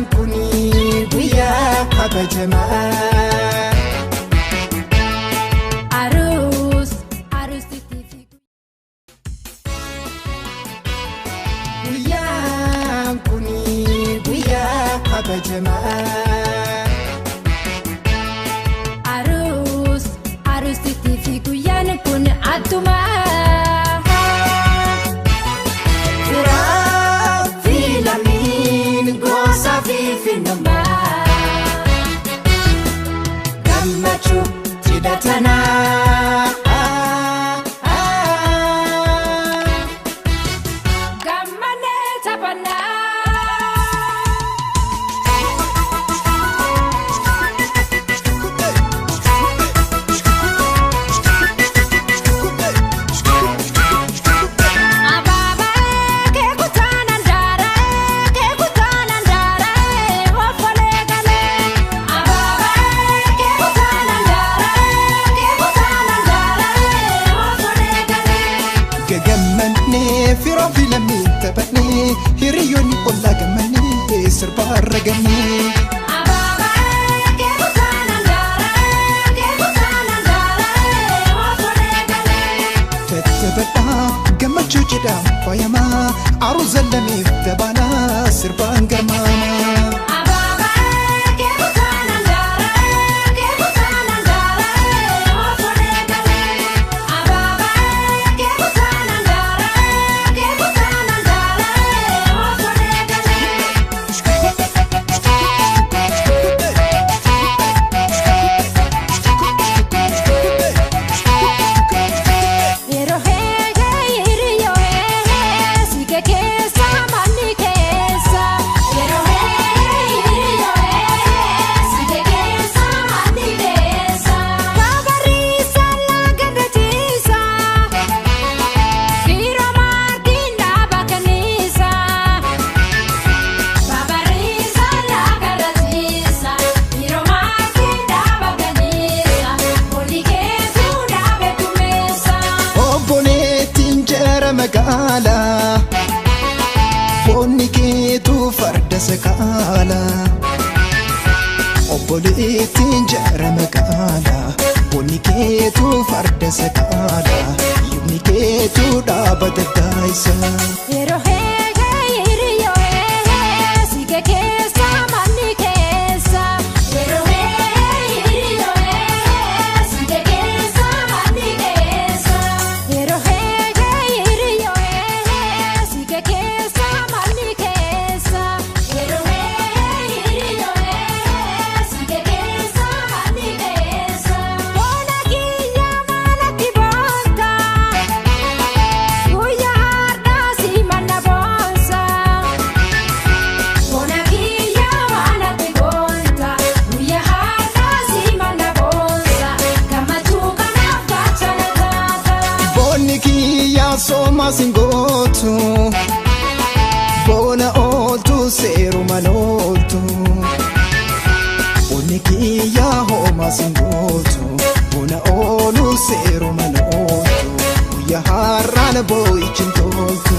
كوني ويا كبجما عروس عروس تتفق ويا كوني ويا كبجما عروس عروس تتفق ويا نكون عدما في النما قمتشو تدتنا قمنا تبنا في ربي لمي تبني هريوني قلا قمني سربا رقمي تتبدا قمت جدا فيما عروز اللمي تبانا سربا قرماما مقالة بوني كيتو فرد سكالة أبولي تنجر مقالة بوني كيتو فرد سكالة يبني كيتو دابد الدايسة Soma singotu bona oltu seru manoltu Uniki ya homa singotu bona olu seru manoltu Ya harana boy chintoltu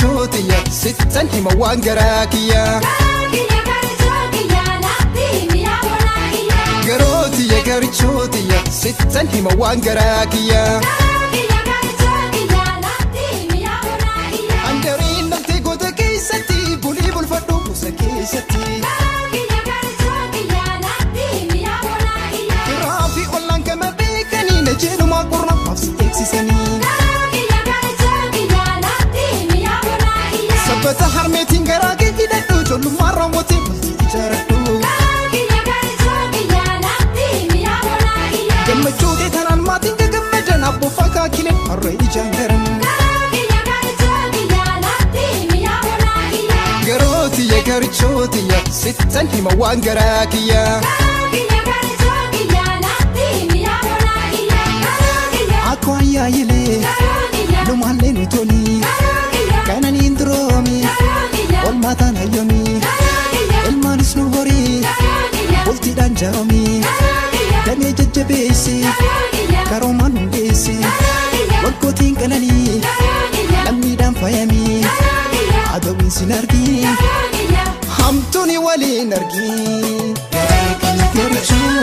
garichootiya sittan hima waan garaakiya garootiya garichootiya sittan hima waan garaakiya handariin namtee goota keessatti bulii bulfadhu buusa keessatti kiraafi ollaan kama beekanii na jedhumaa qurna maafsi eegsisanii sabbata harmeetiin garaa kee hidhadhu ijoollummaa raawwatee bultii ijaaradhu gammachuu kee kanaan maatiin gagammadan abboof akaakileen har'a ijaan garan garootiya garichootiya sittan hima waan garaakiya akkoo ayyaayilee lumaallee nutonii kananiin duroomi olmaataan hayyoomii ilmaanis nu horii bultiidhaan jaroomii damee jajjabeessi karoomaan hundeessi waggootiin qalanii lammiidhaan faayamii adawiin sin argii hamtuuni waliin argii garichuu